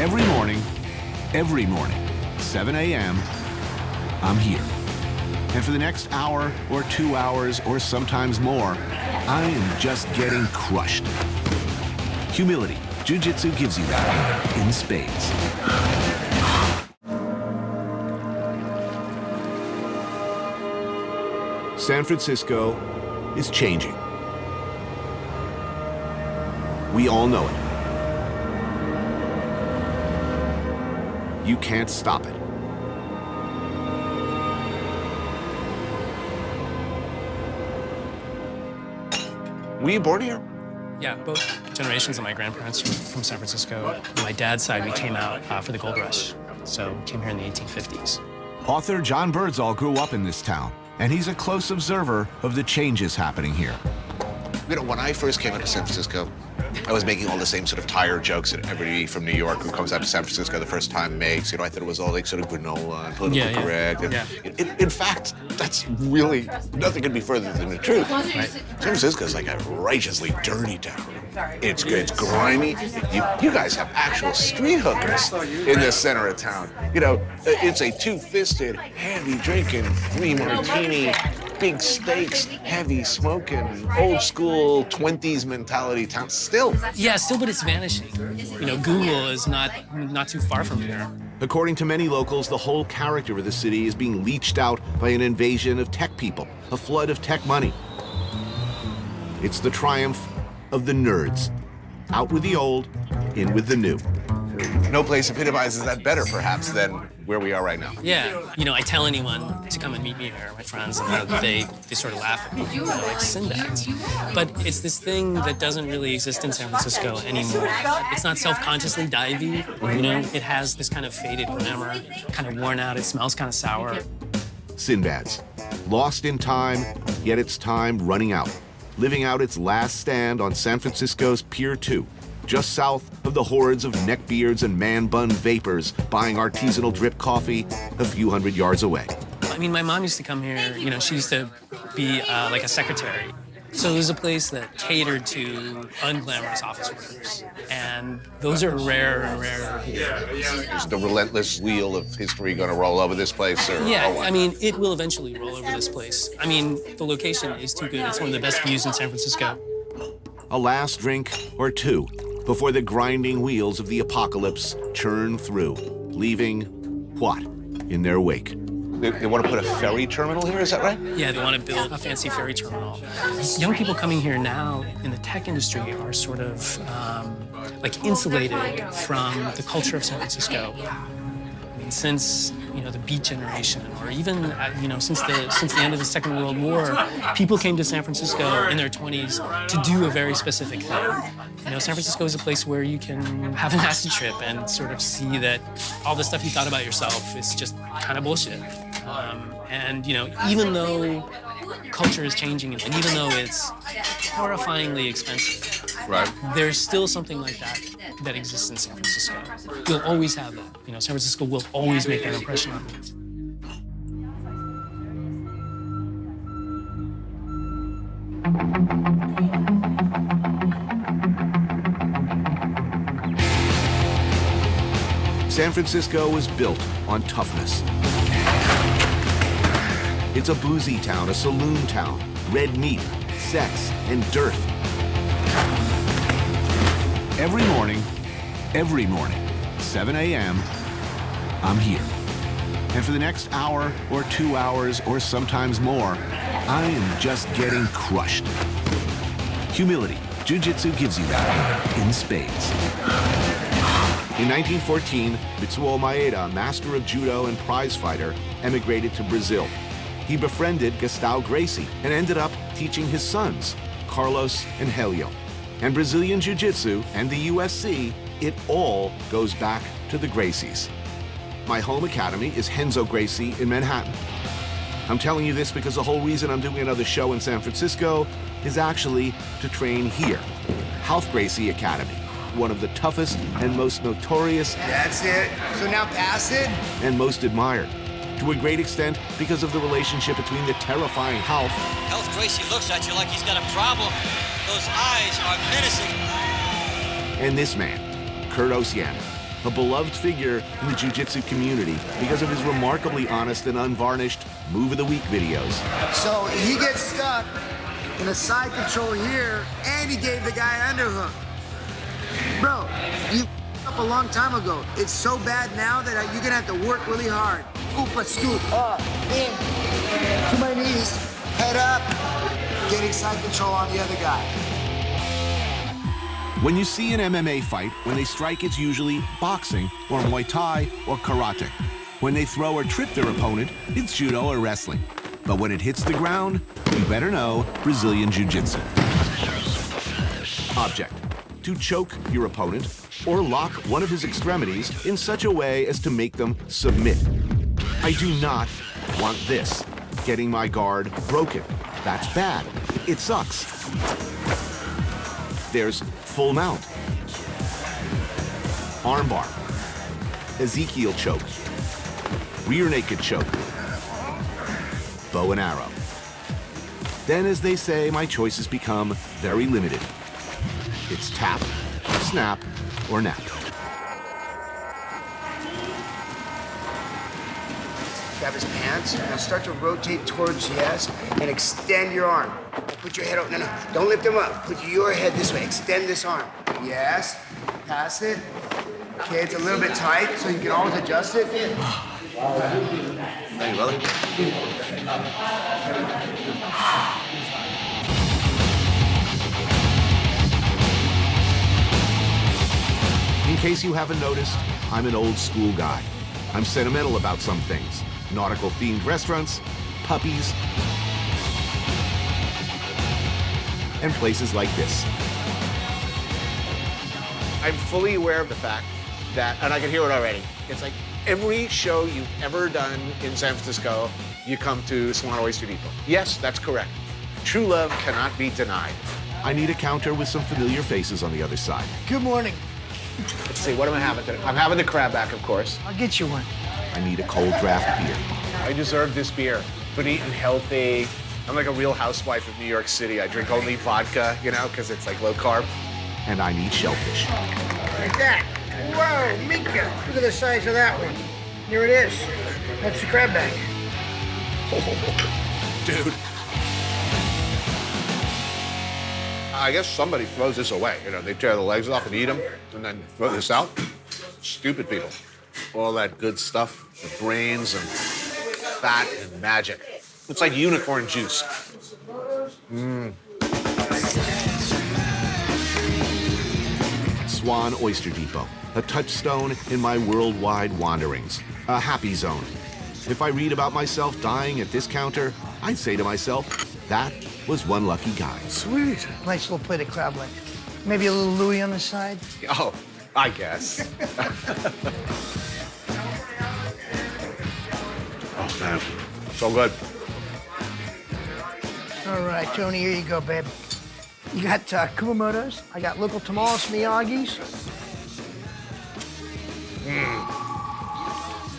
Every morning, 7 a.m., I'm here. And for the next hour or 2 hours or sometimes more, I am just getting crushed. Humility. Jiu-Jitsu gives you that in spades. San Francisco is changing. We all know it. You can't stop it. Were you born here? Yeah, both generations of my grandparents were from San Francisco. On my dad's side, we came out for the gold rush, so we came here in the 1850s. Author John Birdsall grew up in this town, and he's a close observer of the changes happening here. You know, when I first came into San Francisco, I was making all the same sort of tired jokes that everybody from New York who comes out to San Francisco the first time makes. You know, I thought it was all like sort of granola and politically correct. And in fact, that's really, nothing could be further than the truth. Right? San Francisco is like a righteously dirty town. It's good, it's grimy. You guys have actual street hookers in the center of town. You know, it's a two-fisted, heavy drinking, 3 martini, big steaks, heavy smoking, old school 20s mentality town still. Yeah, still, but it's vanishing. You know, Google is not too far from here. According to many locals, the whole character of the city is being leached out by an invasion of tech people, a flood of tech money. It's the triumph of the nerds. Out with the old, in with the new. No place epitomizes that better, perhaps, than where we are right now. Yeah, you know, I tell anyone to come and meet me here, my friends, and they sort of laugh at me, you know, like Sinbad. But it's this thing that doesn't really exist in San Francisco anymore. It's not self-consciously divey, you know? It has this kind of faded glamour, kind of worn out, it smells kind of sour. Sinbad's. Lost in time, yet its time running out. Living out its last stand on San Francisco's Pier 2. Just south of the hordes of neckbeards and man-bun vapors buying artisanal drip coffee a few hundred yards away. I mean, my mom used to come here, you know, she used to be like a secretary. So it was a place that catered to unglamorous office workers. And those are rarer and rarer here. Is the relentless wheel of history going to roll over this place? Or, yeah, I mean, it will eventually roll over this place. I mean, the location is too good. It's one of the best views in San Francisco. A last drink or two before the grinding wheels of the apocalypse churn through, leaving what in their wake? They want to put a ferry terminal here, is that right? Yeah, they want to build a fancy ferry terminal. Young people coming here now in the tech industry are sort of like insulated from the culture of San Francisco. I mean, since, you know, the Beat generation, or even, you know, since the end of the Second World War, people came to San Francisco in their 20s to do a very specific thing. You know, San Francisco is a place where you can have an acid trip and sort of see that all the stuff you thought about yourself is just kind of bullshit. And, you know, even though culture is changing and even though it's horrifyingly expensive, right, there's still something like that that exists in San Francisco. You'll always have that. You know, San Francisco will always make that impression on you. San Francisco was built on toughness. It's a boozy town, a saloon town, red meat, sex, and dearth. Every morning, 7 a.m., I'm here. And for the next hour or 2 hours or sometimes more, I am just getting crushed. Humility. Jiu-Jitsu gives you that in spades. In 1914, Mitsuo Maeda, master of judo and prize fighter, emigrated to Brazil. He befriended Gustavo Gracie and ended up teaching his sons, Carlos and Helio. And Brazilian Jiu-Jitsu and the USC, it all goes back to the Gracies. My home academy is Renzo Gracie in Manhattan. I'm telling you this because the whole reason I'm doing another show in San Francisco is actually to train here, Ralph Gracie Academy, one of the toughest and most notorious. That's it. So now pass it. And most admired, to a great extent because of the relationship between the terrifying Ralph. Ralph Gracie looks at you like he's got a problem. Those eyes are menacing. And this man, Kurt Osiander. a beloved figure in the jiu-jitsu community because of his remarkably honest and unvarnished Move of the Week videos. So he gets stuck in a side control here, and he gave the guy underhook. Bro, you up a long time ago. It's so bad now that you're gonna have to work really hard. Oopa scoop, up, in, to my knees, head up, getting side control on the other guy. When you see an MMA fight, when they strike, it's usually boxing or Muay Thai or karate. When they throw or trip their opponent, it's judo or wrestling. But when it hits the ground, you better know Brazilian Jiu-Jitsu. Object: to choke your opponent or lock one of his extremities in such a way as to make them submit. I do not want this, getting my guard broken. That's bad. It sucks. There's full mount, armbar, Ezekiel choke, rear naked choke, bow and arrow. Then, as they say, my choices become very limited. It's tap, snap, or nap. Grab his pants, and start to rotate towards yes, and extend your arm. Put your head up, no, don't lift him up. Put your head this way, extend this arm. Yes, pass it. Okay, it's a little bit tight, so you can always adjust it. Thank you, brother. In case you haven't noticed, I'm an old school guy. I'm sentimental about some things. Nautical-themed restaurants, puppies, and places like this. I'm fully aware of the fact that, and I can hear it already, it's like every show you've ever done in San Francisco, you come to Swan Oyster Depot. Yes, that's correct. True love cannot be denied. I need a counter with some familiar faces on the other side. Good morning. Let's see, what am I having today? I'm having the crabback, of course. I'll get you one. I need a cold draft beer. I deserve this beer. Been eating healthy. I'm like a real housewife of New York City. I drink only vodka, you know, because it's like low carb. And I need shellfish. Like that. Whoa, Mika. Look at the size of that one. Here it is. That's the crab bag. Dude. I guess somebody throws this away. You know, they tear the legs off and eat them, and then throw this out. Stupid people. All that good stuff, the brains and fat and magic. It's like unicorn juice. Swan Oyster Depot, a touchstone in my worldwide wanderings, a happy zone. If I read about myself dying at this counter, I'd say to myself, that was one lucky guy. Sweet. Nice little plate of crab leg. Maybe a little Louis on the side. Oh, I guess. Oh, man. So good. All right, Tony, here you go, babe. You got Kumamoto's. I got local tamales, Miyagi's.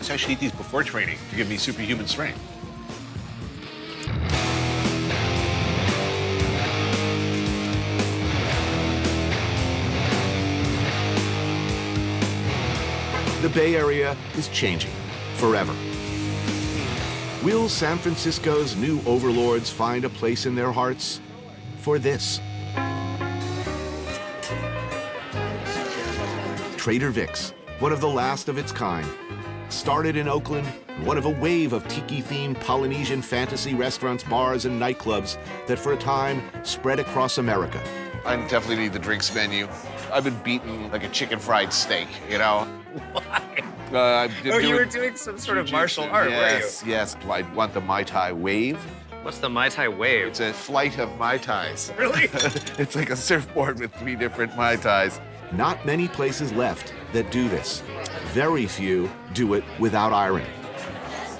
I should eat these before training to give me superhuman strength. The Bay Area is changing forever. Will San Francisco's new overlords find a place in their hearts for this? Trader Vic's, one of the last of its kind. Started in Oakland, one of a wave of Tiki-themed Polynesian fantasy restaurants, bars, and nightclubs that for a time spread across America. I definitely need the drinks menu. I've been beaten like a chicken fried steak, you know? Why? You were doing some sort of martial art, yes, were you? Yes, I want the Mai Tai wave. What's the Mai Tai wave? It's a flight of Mai Tais. Really? It's like a surfboard with 3 different Mai Tais. Not many places left that do this. Very few do it without irony.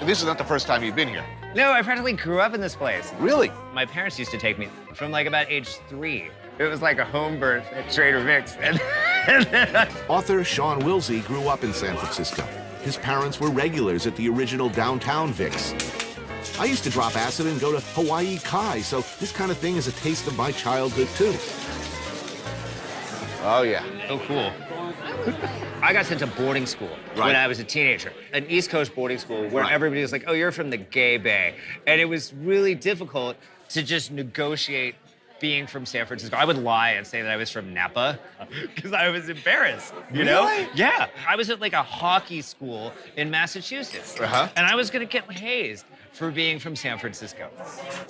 This is not the first time you've been here. No, I practically grew up in this place. Really? My parents used to take me from like about age 3. It was like a home birth at Trader Vic's. Author Sean Wilsey grew up in San Francisco. His parents were regulars at the original downtown Vic's. I used to drop acid and go to Hawaii Kai, so this kind of thing is a taste of my childhood too. Oh, yeah. Oh, cool. I got sent to boarding school when I was a teenager, an East Coast boarding school where everybody was like, oh, you're from the gay bay. And it was really difficult to just negotiate being from San Francisco. I would lie and say that I was from Napa because I was embarrassed, you know? Yeah. I was at like a hockey school in Massachusetts. And I was gonna get hazed for being from San Francisco.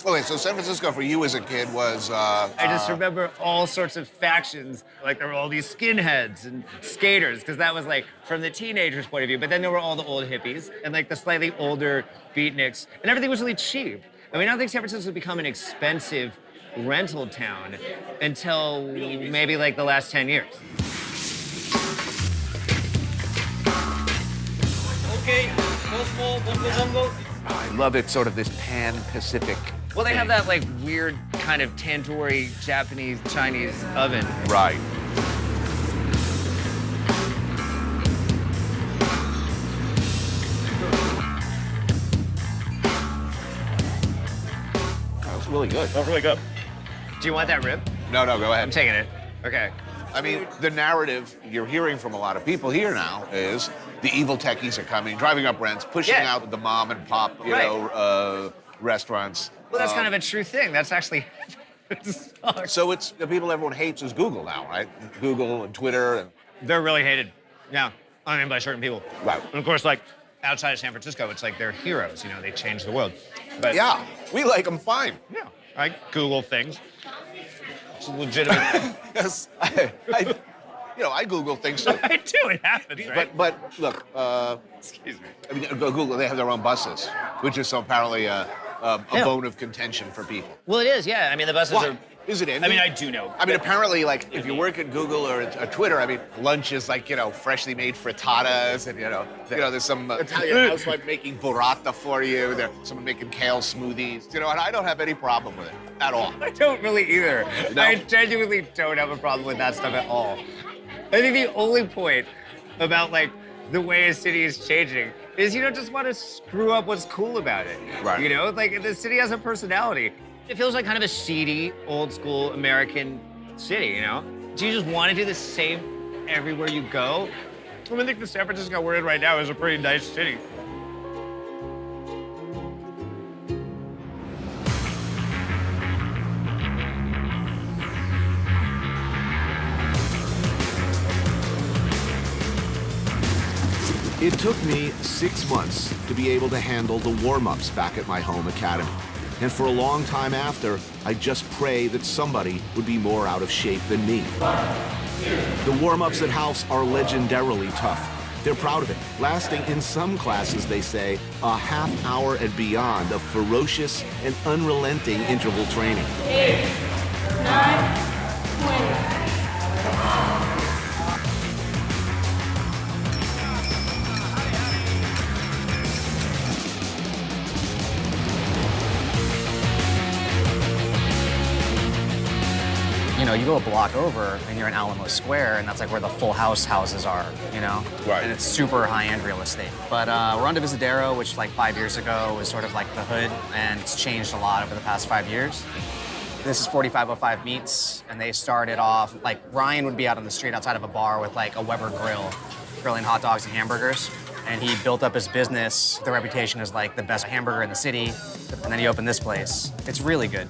Okay, so San Francisco for you as a kid was... I just remember all sorts of factions. Like there were all these skinheads and skaters, because that was like from the teenagers' point of view. But then there were all the old hippies and like the slightly older beatniks, and everything was really cheap. I mean, I don't think San Francisco has become an expensive rental town until maybe like the last 10 years. Okay, bongo, bongo, bongo. I love it, sort of this pan-Pacific Well, they thing. have that like weird kind of tandoori Japanese Chinese oven. Right. That was really good. Oh, really good. Do you want that rib? No, go ahead. I'm taking it. Okay. I mean, the narrative you're hearing from a lot of people here now is the evil techies are coming, driving up rents, pushing out the mom and pop, you know, restaurants. Well, that's kind of a true thing. That's actually. So it's the people everyone hates is Google now, right? Google and Twitter. And... They're really hated. Yeah. I mean, by certain people. Right. And of course, like outside of San Francisco, it's like they're heroes. You know, they changed the world. But yeah, we like them fine. Yeah. I Google things. It's legitimate. Yes, I Google things too. I do. It happens, right? But look, Excuse me. I mean, Google, they have their own buses, which is apparently a bone of contention for people. Well, it is. Yeah. I mean, the buses Why? are. Is it in? I mean, I do know. I mean, apparently, like, if you work at Google or at Twitter, I mean, lunch is like, freshly made frittatas, and, there's some Italian housewife making burrata for you. There's someone making kale smoothies, and I don't have any problem with it at all. I don't really either. No? I genuinely don't have a problem with that stuff at all. I think the only point about, like, the way a city is changing is you don't just want to screw up what's cool about it. Right. Like, the city has a personality. It feels like kind of a seedy, old school American city, Do you just want to do the same everywhere you go? I think the San Francisco we're in right now is a pretty nice city. It took me 6 months to be able to handle the warm-ups back at my home academy. And for a long time after, I just pray that somebody would be more out of shape than me. The warm-ups at House are legendarily tough. They're proud of it, lasting in some classes, they say, a half hour and beyond of ferocious and unrelenting interval training. 8, 9, 20. You go a block over and you're in Alamo Square, and that's like where the Full House houses are, Right. And it's super high-end real estate. But we're on Divisadero, which like 5 years ago was sort of like the hood, and it's changed a lot over the past 5 years. This is 4505 Meats, and they started off, like Ryan would be out on the street outside of a bar with like a Weber grill, grilling hot dogs and hamburgers. And he built up his business, the reputation as like the best hamburger in the city, and then he opened this place. It's really good.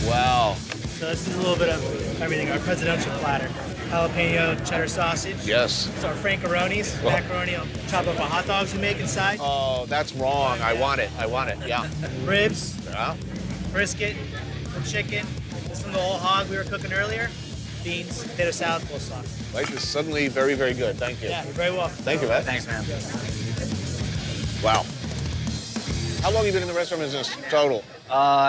Wow. So this is a little bit of everything. Our presidential platter. Jalapeno cheddar sausage. Yes. So our francaronis, macaroni, I'll chop up our hot dogs we make inside. Oh, that's wrong. I want it. Yeah. Ribs, Yeah. brisket, chicken. This from the whole hog we were cooking earlier. Beans, potato salad, coleslaw. Life is suddenly very, very good. Thank you. Yeah, you're very welcome. Thank you, man. Thanks, man. Wow. How long have you been in the restaurant business total?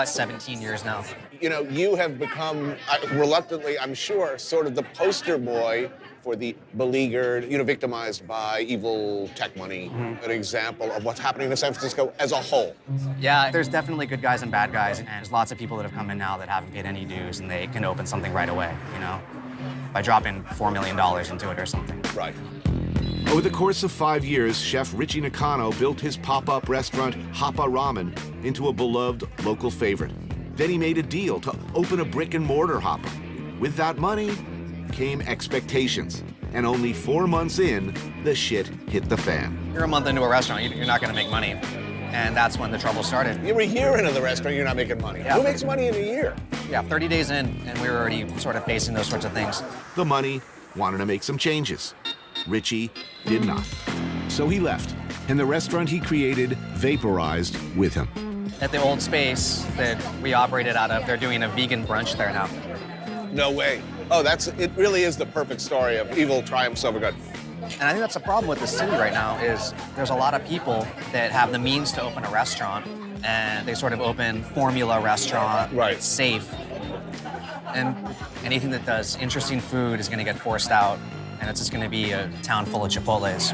17 years now. You have become, reluctantly, I'm sure, sort of the poster boy for the beleaguered, victimized by evil tech money, an example of what's happening in San Francisco as a whole. Yeah, there's definitely good guys and bad guys, and there's lots of people that have come in now that haven't paid any dues, and they can open something right away, by dropping $4 million into it or something. Right. Over the course of 5 years, Chef Richie Nakano built his pop-up restaurant, Hapa Ramen, into a beloved local favorite. Then he made a deal to open a brick-and-mortar Hapa. With that money came expectations. And only 4 months in, the shit hit the fan. You're a month into a restaurant, you're not gonna make money. And that's when the trouble started. You were a year into the restaurant, you're not making money. Yeah. Who makes money in a year? Yeah, 30 days in, and we were already sort of facing those sorts of things. The money wanted to make some changes. Richie did not. So he left, and the restaurant he created vaporized with him. At the old space that we operated out of, they're doing a vegan brunch there now. No way. Oh, it really is the perfect story of evil triumphs over good. And I think that's the problem with the city right now is there's a lot of people that have the means to open a restaurant, and they sort of open formula restaurant, Right. It's safe. And anything that does interesting food is gonna get forced out, and it's just gonna be a town full of Chipotles.